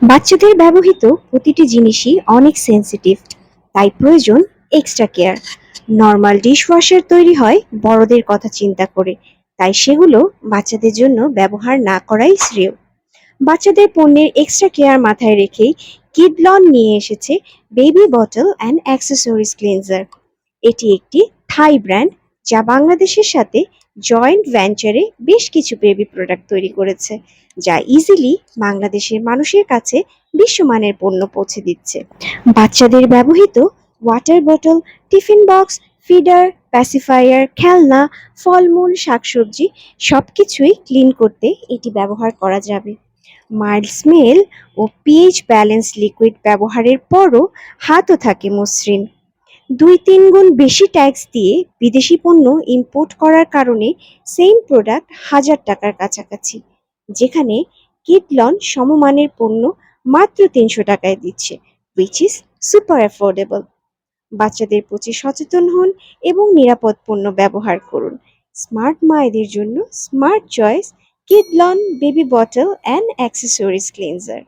বাচ্চাদের ব্যবহৃত প্রতিটি জিনিসই অনেক সেনসিটিভ, তাই প্রয়োজন এক্সট্রা কেয়ার। নর্মাল ডিশওয়াশার তৈরি হয় বড়দের কথা চিন্তা করে, তাই সেগুলো বাচ্চাদের জন্য ব্যবহার না করাই শ্রেয়। বাচ্চাদের পণ্যের এক্সট্রা কেয়ার মাথায় রেখেই কিডলন নিয়ে এসেছে baby bottle and accessories cleanser. এটি একটি থাই ব্র্যান্ড যা বাংলাদেশের সাথে জয়েন্ট ভেঞ্চারে বেশ কিছু বেবি প্রোডাক্ট তৈরি করেছে, যা ইজিলি বাংলাদেশের মানুষের কাছে বিশ্বমানের পণ্য পৌঁছে দিচ্ছে। বাচ্চাদের ব্যবহৃত ওয়াটার বোতল, টিফিন বক্স, ফিডার, প্যাসিফায়ার, খেলনা, ফলমূল, শাকসবজি সবকিছুই ক্লিন করতে এটি ব্যবহার করা যাবে। মাইল্ড স্মেল ও পিএইচ ব্যালেন্স লিকুইড ব্যবহারের পরও হাতও থাকে মসৃণ। ২-৩ গুণ বেশি ট্যাক্স দিয়ে বিদেশি পণ্য ইম্পোর্ট করার কারণে সেম প্রোডাক্ট হাজার টাকার কাছাকাছি, যেখানে কিডলন সমমানের পণ্য মাত্র ৩০০ টাকায় দিচ্ছে, হুইচ ইজ সুপার অ্যাফোর্ডেবল। বাচ্চাদের প্রতি সচেতন হন এবং নিরাপদ পণ্য ব্যবহার করুন। স্মার্ট মায়েদের জন্য smart choice, Kidlon baby bottle and accessories cleanser.